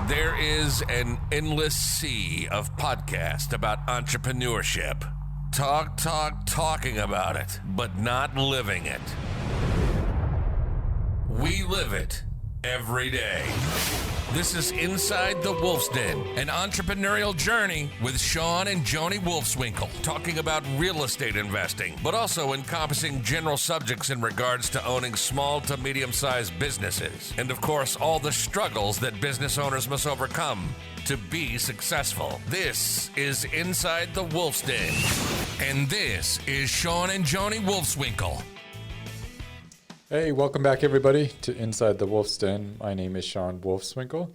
There is an endless sea of podcasts about entrepreneurship. Talking about it, but not living it. We live it every day. This is Inside the Wolf's Den, an entrepreneurial journey with Sean and Joni Wolfswinkle, talking about real estate investing, but also encompassing general subjects in regards to owning small to medium-sized businesses. And of course, all the struggles that business owners must overcome to be successful. This is Inside the Wolf's Den. And this is Sean and Joni Wolfswinkle. Hey, welcome back everybody to Inside the Wolf's Den. My name is Sean Wolfswinkle,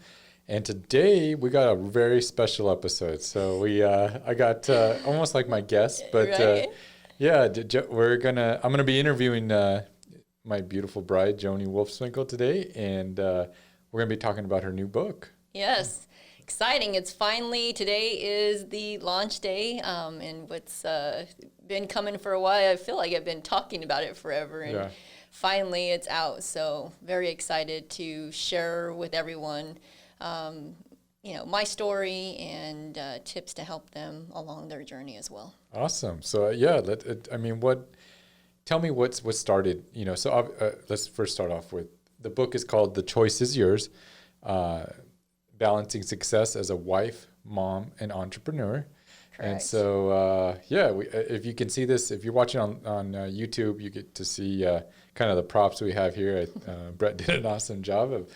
and today we got a very special episode. So I got almost like my guest, but right? I'm gonna be interviewing my beautiful bride Joni Wolfswinkle today, and we're gonna be talking about her new book. Yes, exciting! Today is the launch day, and what's been coming for a while. I feel like I've been talking about it forever, and finally it's out. So very excited to share with everyone, my story and tips to help them along their journey as well. Awesome. So tell me what started. Let's first start off with the book is called "The Choice Is Yours." Balancing success as a wife, mom, and entrepreneur. Correct. And so, if you can see this, if you're watching on YouTube, you get to see kind of the props we have here. Brett did an awesome job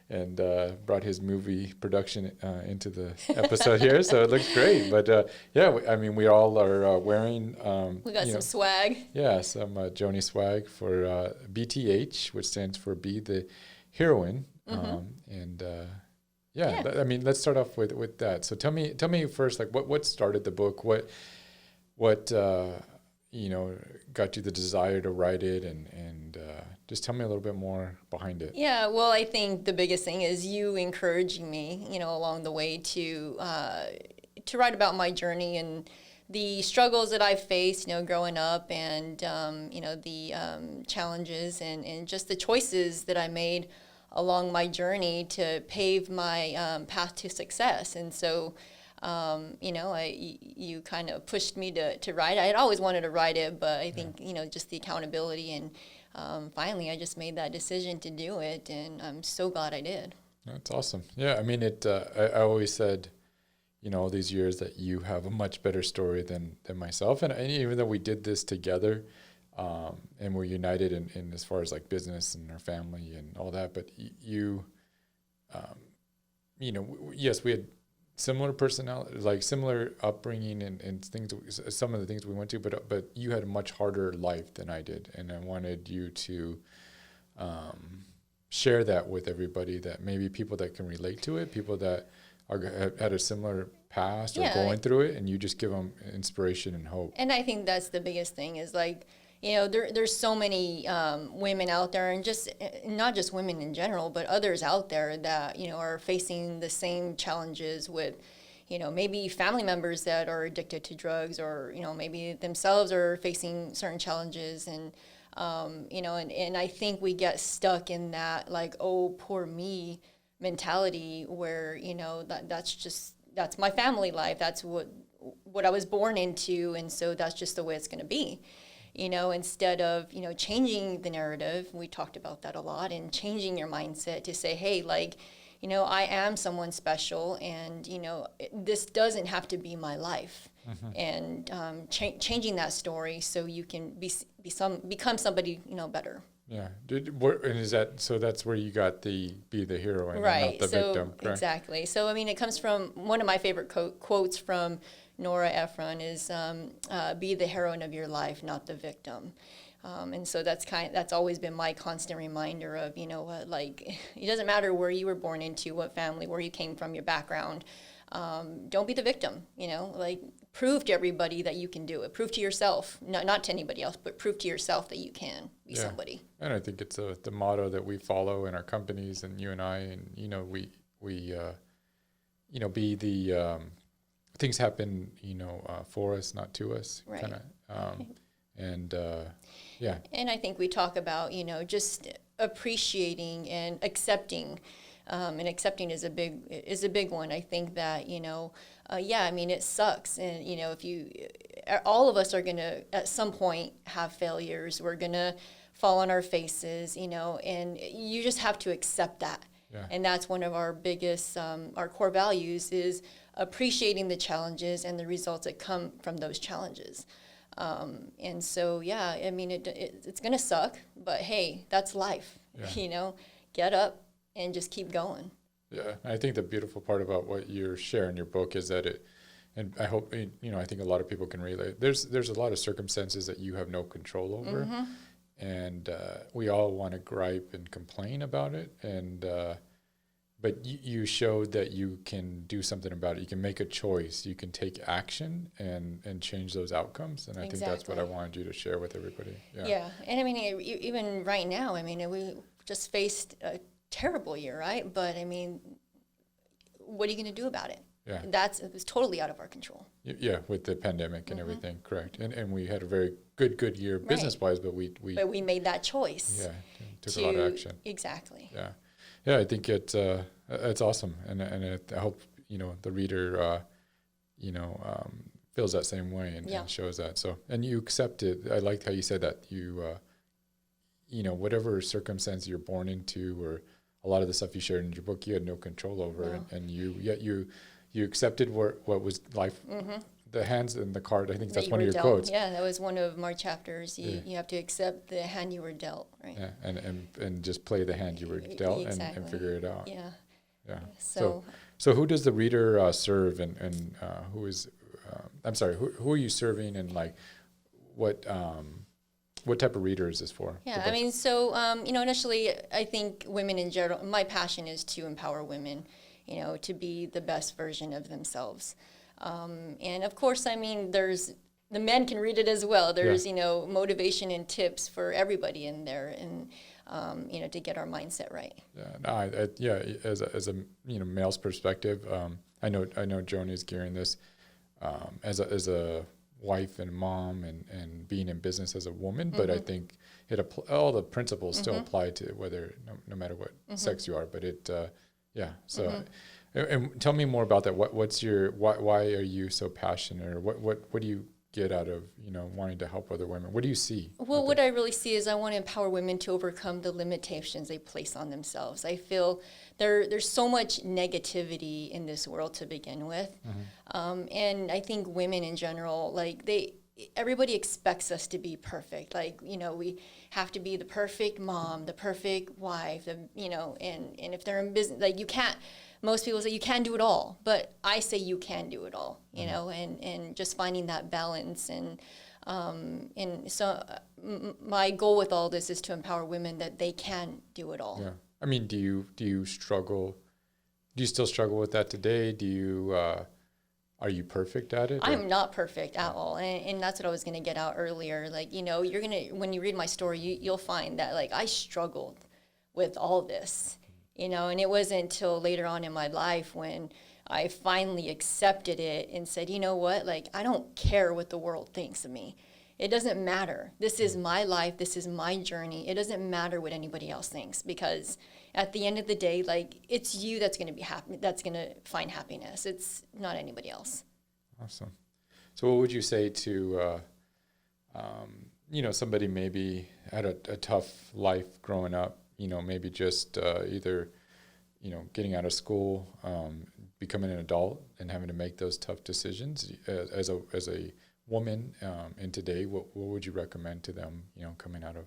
and brought his movie production into the episode here, so it looks great. But we all are wearing. We got some swag. Yeah, some Joni swag for BTH, which stands for Be the Heroine, let's start off with that. So tell me first, like what started the book? What got you the desire to write it, and just tell me a little bit more behind it. Yeah, well, I think the biggest thing is you encouraging me, along the way to write about my journey and the struggles that I've faced, growing up, and the challenges and just the choices that I made along my journey to pave my path to success. And so, you kind of pushed me to write. I had always wanted to write it, but I think, just the accountability. And finally, I just made that decision to do it. And I'm so glad I did. That's awesome. Yeah, I always said, all these years that you have a much better story than myself. And even though we did this together, and we're united in as far as like business and our family and all that. But yes, we had similar personality, like similar upbringing and things. Some of the things we went to, but you had a much harder life than I did, and I wanted you to share that with everybody. That maybe people that can relate to it, people that have had a similar past or going through it, and you just give them inspiration and hope. And I think that's the biggest thing is like. There's so many women out there, and just not just women in general, but others out there that, are facing the same challenges with, maybe family members that are addicted to drugs, or, maybe themselves are facing certain challenges. And, and I think we get stuck in that, like, oh, poor me mentality where, that's my family life. That's what I was born into. And so that's just the way it's going to be. Instead of, changing the narrative, we talked about that a lot, and changing your mindset to say, hey, I am someone special, and, this doesn't have to be my life. Mm-hmm. And changing that story so you can become somebody, better. Yeah. And is that, so that's where you got the be the hero and not the victim, correct? Exactly. So, it comes from one of my favorite quotes from Nora Ephron is be the heroine of your life, not the victim. And so that's always been my constant reminder of, it doesn't matter where you were born into, what family, where you came from, your background. Don't be the victim, prove to everybody that you can do it. Prove to yourself, not to anybody else, but prove to yourself that you can be somebody. And I think it's the motto that we follow in our companies, and you and I, and, we be the, things happen, for us, not to us, right. kind of. And yeah. And I think we talk about, just appreciating and accepting. And accepting is a big one. I think that, it sucks. And, all of us are going to, at some point, have failures. We're going to fall on our faces, and you just have to accept that. Yeah. And that's one of our biggest, our core values is appreciating the challenges and the results that come from those challenges. And so, it's going to suck, but hey, that's life. Yeah. Get up and just keep going. Yeah. I think the beautiful part about what you share in your book is that and I hope, I think a lot of people can relate. There's a lot of circumstances that you have no control over. Mm-hmm. And we all want to gripe and complain about it. And but you showed that you can do something about it. You can make a choice. You can take action and change those outcomes. And I think that's what I wanted you to share with everybody. Yeah. And even right now, we just faced a terrible year, right? But what are you going to do about it? Yeah. It was totally out of our control. Yeah, with the pandemic and everything, correct. And we had a very good year business-wise, but we made that choice. Yeah, took a lot of action. Exactly. Yeah, I think it's awesome, and I hope the reader feels that same way and shows that. So, and you accept it. I liked how you said that you whatever circumstance you're born into, or a lot of the stuff you shared in your book, you had no control over, and you accepted what was life, the hands and the card. I think that's one of your quotes. Yeah, that was one of my chapters. You have to accept the hand you were dealt, right? Yeah, and just play the hand you were dealt and figure it out. Yeah. So who does the reader serve, and who is? I'm sorry, who are you serving, and like what type of reader is this for? Yeah, initially, I think women in general. My passion is to empower women, to be the best version of themselves. And of course, there's the men can read it as well. There's, motivation and tips for everybody in there, and to get our mindset right. As a male's perspective, I know Joni is gearing this as a wife and mom and being in business as a woman, but I think all the principles still apply to whether no matter what sex you are. But and tell me more about that. Why are you so passionate, or what do you get out of wanting to help other women? What do you see? Well, what I really see is I want to empower women to overcome the limitations they place on themselves. I feel there's so much negativity in this world to begin with, and I think women in general, everybody expects us to be perfect. We have to be the perfect mom, the perfect wife, and if they're in business, you can't. Most people say you can't do it all, but I say you can do it all, and just finding that balance. And so my goal with all this is to empower women that they can do it all. Yeah. Do you struggle? Do you still struggle with that today? Are you perfect at it? I'm not perfect at all. And that's what I was going to get out earlier. When you read my story, you'll find that I struggled with all this. And it wasn't until later on in my life when I finally accepted it and said, you know what, I don't care what the world thinks of me. It doesn't matter. This is my life. This is my journey. It doesn't matter what anybody else thinks, because at the end of the day, it's you that's going to be happy, that's going to find happiness. It's not anybody else. Awesome. So what would you say to, somebody maybe had a tough life growing up, maybe just either, getting out of school, becoming an adult and having to make those tough decisions as a woman in today, what would you recommend to them, coming out of?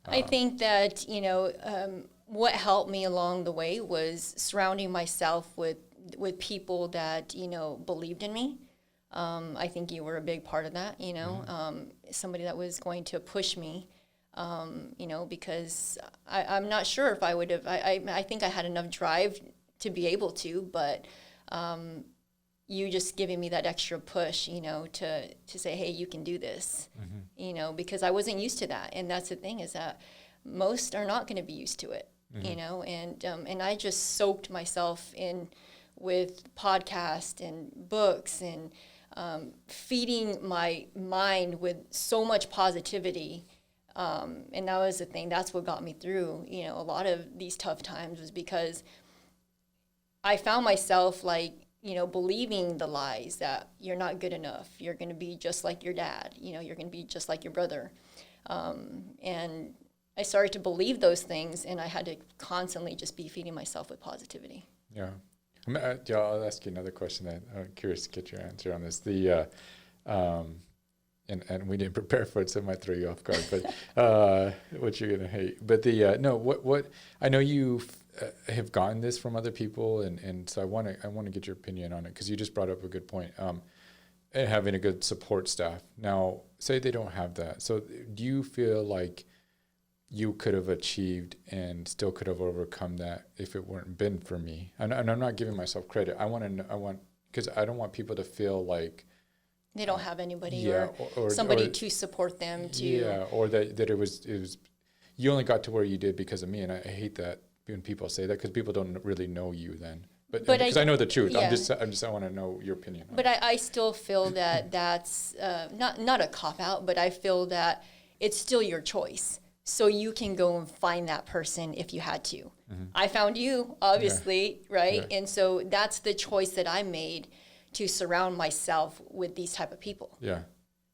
I think that, what helped me along the way was surrounding myself with people that, believed in me. I think you were a big part of that, somebody that was going to push me. Because I'm not sure if I would have, I think I had enough drive to be able to, but you just giving me that extra push, to say, hey, you can do this, because I wasn't used to that. And that's the thing, is that most are not going to be used to it, and I just soaked myself in with podcasts and books and feeding my mind with so much positivity. And that was the thing. That's what got me through, you know, a lot of these tough times, was because I found myself like, you know, believing the lies that you're not good enough. You're going to be just like your dad. You know, you're going to be just like your brother. And I started to believe those things, and I had to constantly just be feeding myself with positivity. Yeah. Yeah, I'll ask you another question that I'm curious to get your answer on this. The and we didn't prepare for it, so it might throw you off guard. But what you're gonna hate. But the no, what I know you have gotten this from other people, and so I want to get your opinion on it, because you just brought up a good point. And having a good support staff. Now, say they don't have that. So do you feel like you could have achieved and still could have overcome that if it weren't been for me? And I'm not giving myself credit. Because I don't want people to feel like they don't have anybody, yeah, or somebody to support them to. Yeah, or that it was you only got to where you did because of me, and I hate that when people say that, because people don't really know you then. But because I know the truth, yeah. I want to know your opinion. But I still feel that that's not a cop out, but I feel that it's still your choice. So you can go and find that person if you had to. Mm-hmm. I found you, obviously, yeah. Right? Yeah. And so that's the choice that I made, to surround myself with these type of people. Yeah.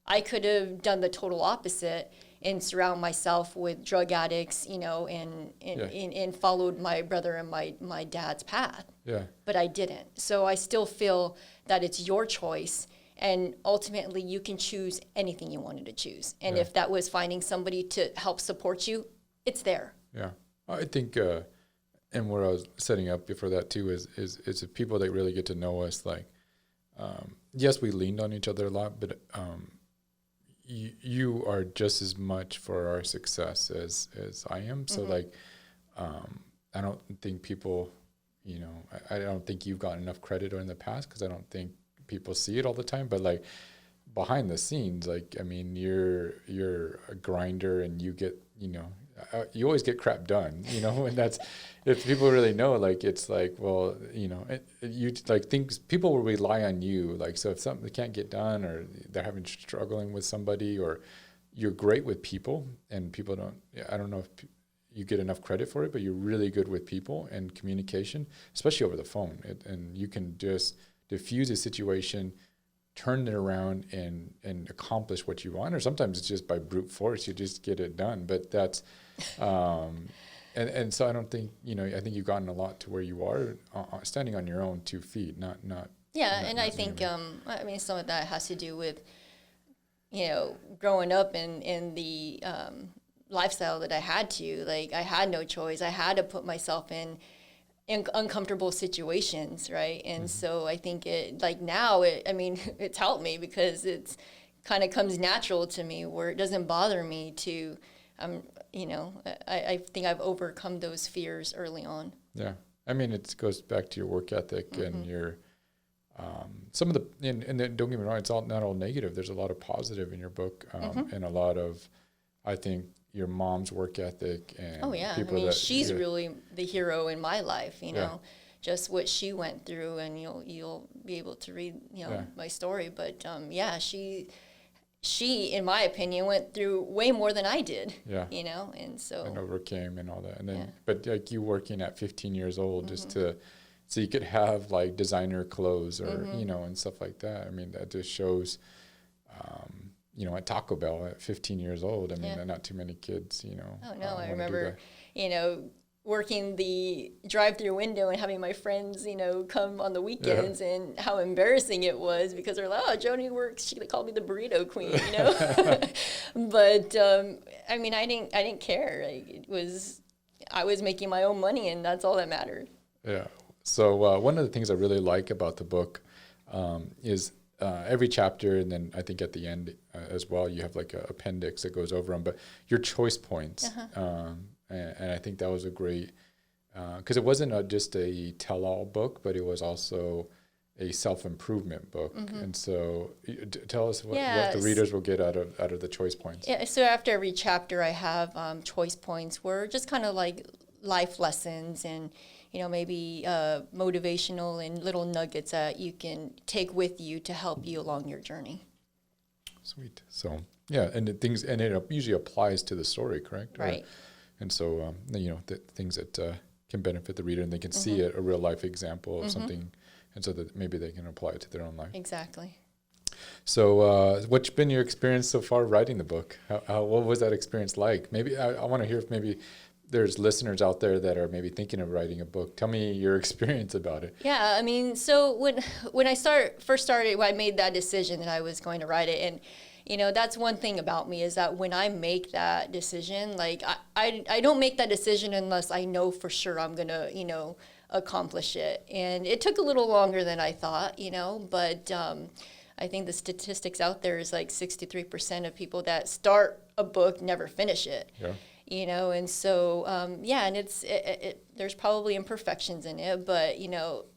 I could have done the total opposite and surround myself with drug addicts, you know, and followed my brother and my dad's path. Yeah. But I didn't. So I still feel that it's your choice. And ultimately, you can choose anything you wanted to choose. And if that was finding somebody to help support you, it's there. Yeah. I think, and where I was setting up before that too, is the people that really get to know us. Like, yes, we leaned on each other a lot, but you are just as much for our success as I am. So mm-hmm. like, I don't think people, you know, I don't think you've gotten enough credit in the past, because I don't think people see it all the time. But like behind the scenes, like, I mean, you're a grinder, and you get, you know, you always get crap done, you know, and that's, if people really know, like, it's like, well, you know, you like things, people will rely on you. Like, so if something can't get done, or they're struggling with somebody, or you're great with people, and people I don't know if you get enough credit for it, but you're really good with people and communication, especially over the phone. And you can just diffuse a situation, turn it around, and accomplish what you want. Or sometimes it's just by brute force, you just get it done. But that's, and so I don't think, you know, I think you've gotten a lot to where you are, standing on your own 2 feet, not. Yeah, and I think, I mean, some of that has to do with, you know, growing up in the lifestyle that I had to. Like, I had no choice. I had to put myself in uncomfortable situations, right? And mm-hmm. so I think now it's helped me, because it's kind of comes natural to me, where it doesn't bother me to, you know, I think I've overcome those fears early on. Yeah. I mean, it goes back to your work ethic mm-hmm. and your, some of the, and don't get me wrong, it's not all negative. There's a lot of positive in your book, mm-hmm. and a lot of, I think, your mom's work ethic, and she's really the hero in my life, you know, just what she went through, and you'll be able to read, you know, my story. But she, in my opinion, went through way more than I did. Yeah. You know, and so. And overcame and all that, and then, but like you working at 15 years old, mm-hmm. just so you could have like designer clothes, or mm-hmm. you know, and stuff like that. I mean, that just shows. You know, at Taco Bell at 15 years old, I mean, not too many kids, you know. Oh, no, I remember, you know, working the drive-through window and having my friends, you know, come on the weekends, and how embarrassing it was, because they're like, oh, Joni works, they called me the burrito queen, you know. But, I mean, I didn't care. Like, I was making my own money, and that's all that mattered. Yeah. So one of the things I really like about the book is every chapter, and then I think at the end as well, you have like an appendix that goes over them, but your choice points. Uh-huh. And I think that was a great, because it wasn't just a tell-all book, but it was also a self-improvement book. Mm-hmm. And so tell us what the readers will get out of the choice points. Yeah, so after every chapter I have choice points, where just kind of like life lessons, and maybe motivational and little nuggets that you can take with you to help you along your journey. Sweet. So yeah, and it usually applies to the story, correct? Right. And so the things that can benefit the reader, and they can see a real life example of something, and so that maybe they can apply it to their own life. Exactly. So what's been your experience so far writing the book? What was that experience like? Maybe I want to hear if maybe there's listeners out there that are maybe thinking of writing a book. Tell me your experience about it. Yeah, I mean, so when I first started, I made that decision that I was going to write it, and that's one thing about me is that when I make that decision, like I don't make that decision unless I know for sure I'm gonna accomplish it, and it took a little longer than I thought, but I think the statistics out there is like 63% of people that start a book never finish it. Yeah. And so, and there's probably imperfections in it, but,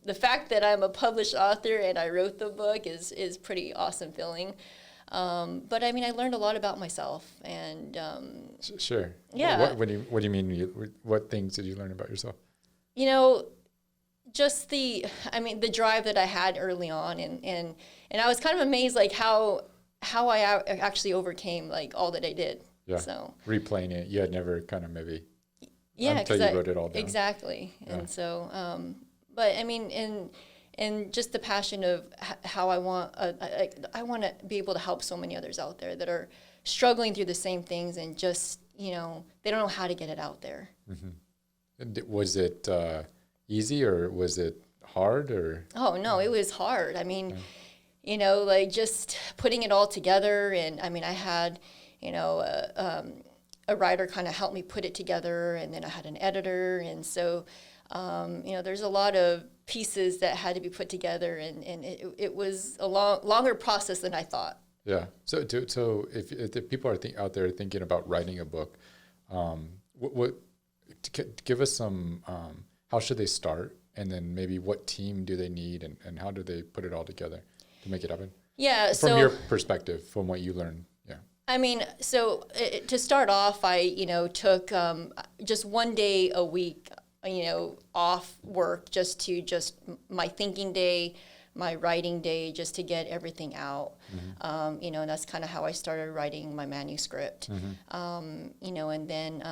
the fact that I'm a published author and I wrote the book is pretty awesome feeling. But I mean, I learned a lot about myself and, Sure. Yeah. What do you mean? What things did you learn about yourself? Just the drive that I had early on and I was kind of amazed, like how I actually overcame like all that I did. Yeah. So replaying it, you had never kind of maybe until you wrote it all down. Exactly. Yeah. And so, but I mean, and just the passion of how I want to be able to help so many others out there that are struggling through the same things and just, they don't know how to get it out there. Mm-hmm. Was it easy or was it hard or? Oh, no, it was hard. I mean, like just putting it all together. And I mean, I had, a writer kind of helped me put it together, and then I had an editor. And so, there's a lot of pieces that had to be put together, and it was a longer process than I thought. Yeah. So if people are out there thinking about writing a book, give us some, how should they start? And then maybe what team do they need, and how do they put it all together to make it happen? Yeah. From your perspective, from what you learned. Yeah. I mean, so to start off, I, took just one day a week, off work just my thinking day, my writing day, just to get everything out. Mm-hmm. And that's kind of how I started writing my manuscript. Mm-hmm. And then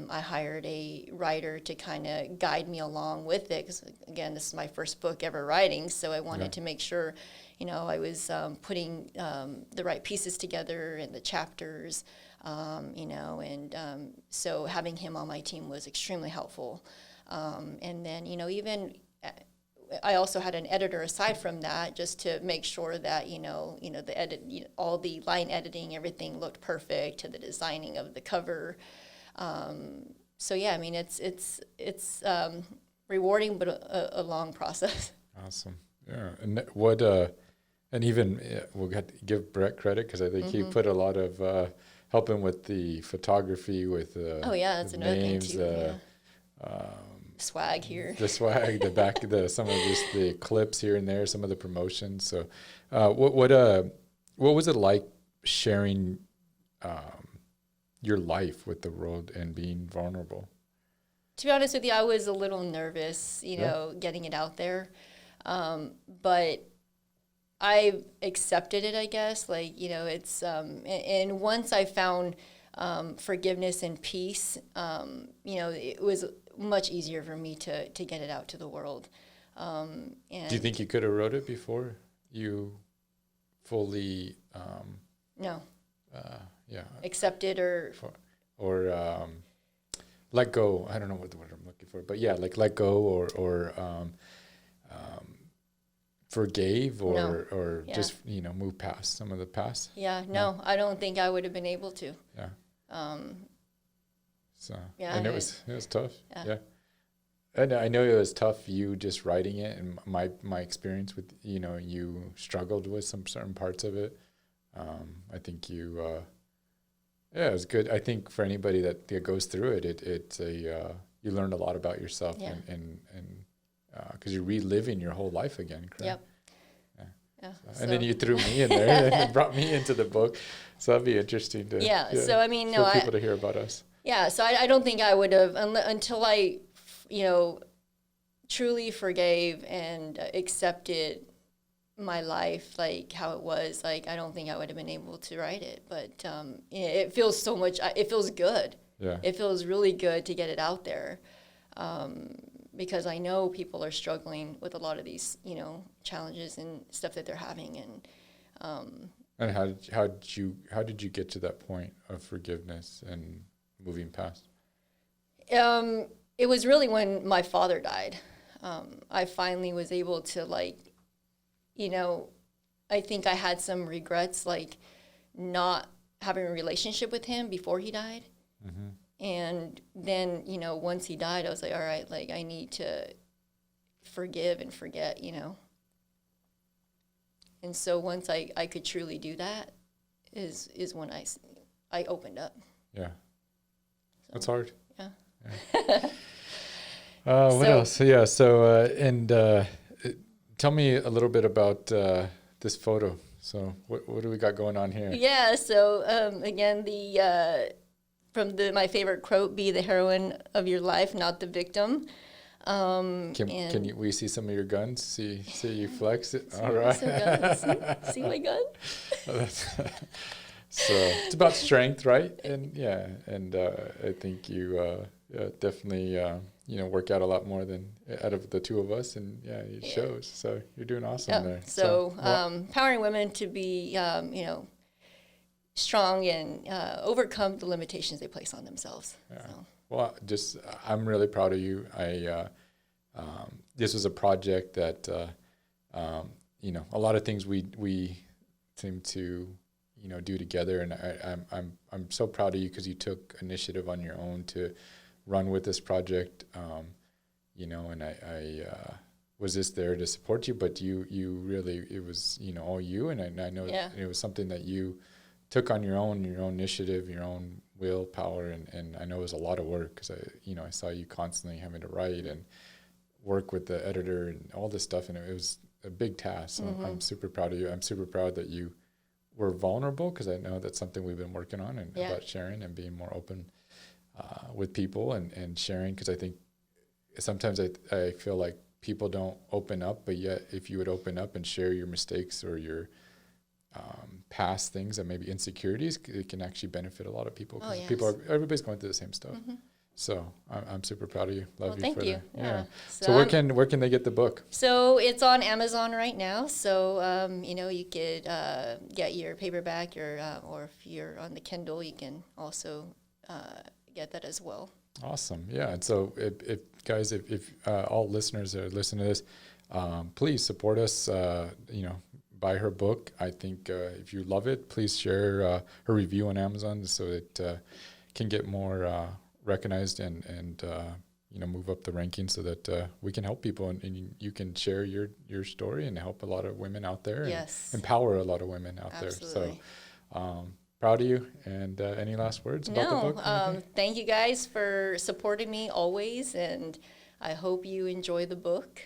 I hired a writer to kind of guide me along with it. Because, again, this is my first book ever writing, so I wanted to make sure I was putting the right pieces together and the chapters, so having him on my team was extremely helpful. And then, even I also had an editor aside from that just to make sure that, the edit, all the line editing, everything looked perfect, to the designing of the cover. So, yeah, I mean, it's rewarding, but a long process. Awesome. Yeah. And and even we'll have to give Brett credit because I think he put a lot of helping with the photography, with that's another names, thing too. Swag here. The swag, the back, some of just the clips here and there, some of the promotions. So, what was it like sharing your life with the world and being vulnerable? To be honest with you, I was a little nervous, getting it out there, but I accepted it, I guess. Like, it's, and once I found forgiveness and peace, it was much easier for me to get it out to the world. And do you think you could have wrote it before you fully no accepted or let go? I don't know what the word I'm looking for, but yeah, like let go or forgave or just move past some of the past. I don't think I would have been able to. And it was tough. Yeah. And I know it was tough, you just writing it, and my experience with, you struggled with some certain parts of it. I think it was good. I think for anybody that goes through it, it's you learn a lot about yourself and because you're reliving your whole life again, correct? Yep. And then you threw me in there and brought me into the book. So that'd be interesting to so I mean, for people to hear about us. Yeah, so I don't think I would have until I, truly forgave and accepted my life like how it was, like I don't think I would have been able to write it. But it feels so much. It feels good. Yeah. It feels really good to get it out there, because I know people are struggling with a lot of these, challenges and stuff that they're having. And how did you get to that point of forgiveness and moving past? It was really when my father died. I finally was able to I think I had some regrets, like not having a relationship with him before he died. Mm-hmm. And then, once he died, I was like, all right, like I need to forgive and forget, And so once I could truly do that is when I opened up. Yeah. So, That's hard. Yeah. What else? Yeah. So, tell me a little bit about this photo. So what do we got going on here? Yeah. So, again, from my favorite quote, be the heroine of your life, not the victim. Can we see some of your guns? See you flex it. All right. See my gun? So it's about strength, right? And I think you definitely work out a lot more than out of the two of us, and it shows. So you're doing awesome there. So empowering women to be strong and overcome the limitations they place on themselves. Yeah. So. Well, I'm really proud of you. This was a project that a lot of things we seem to do together, and I'm so proud of you because you took initiative on your own to run with this project. And I was just there to support you, but you really, it was all you, and I know it was something that you took on your own initiative, your own willpower, and I know it was a lot of work because I saw you constantly having to write and work with the editor and all this stuff, and it was a big task. So I'm super proud of you. I'm super proud that you were vulnerable, because I know that's something we've been working on, and about sharing and being more open with people and sharing, because I think sometimes I feel like people don't open up, but yet if you would open up and share your mistakes or your past things and maybe insecurities, it can actually benefit a lot of people, because everybody's going through the same stuff. Mm-hmm. So I'm super proud of you. Love you for that. Yeah. So where can they get the book? So it's on Amazon right now. So you could get your paperback, or if you're on the Kindle, you can also get that as well. Awesome. Yeah. And so if guys, if all listeners are listening to this, please support us. Buy her book. I think if you love it, please share her review on Amazon so it can get more recognized and move up the rankings, so that we can help people, and you can share your story and help a lot of women out there, and empower a lot of women out there. So proud of you. And any last words about the book? Thank you guys for supporting me always, and I hope you enjoy the book.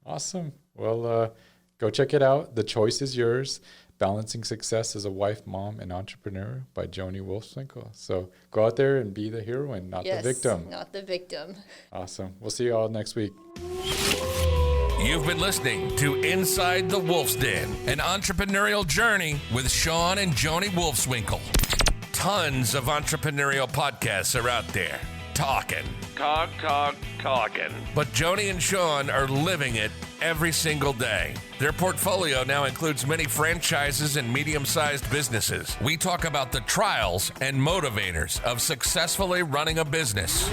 Awesome. Well, go check it out. The Choice is Yours: Balancing Success as a Wife, Mom, and Entrepreneur by Joni Wolfswinkel. So go out there and be the heroine, not the victim. Not the victim. Awesome. We'll see you all next week. You've been listening to Inside the Wolf's Den, an entrepreneurial journey with Sean and Joni Wolfswinkel. Tons of entrepreneurial podcasts are out there. Talking. But Joni and Sean are living it every single day. Their portfolio now includes many franchises and medium-sized businesses. We talk about the trials and motivators of successfully running a business.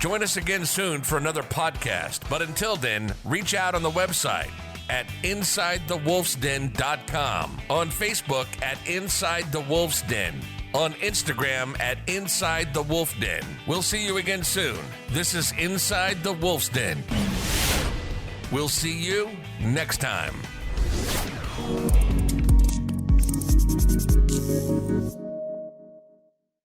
Join us again soon for another podcast. But until then, reach out on the website at InsideTheWolfsDen.com, on Facebook at Inside the Wolf's Den, on Instagram at Inside the Wolf Den. We'll see you again soon. This is Inside the Wolf's Den. We'll see you next time.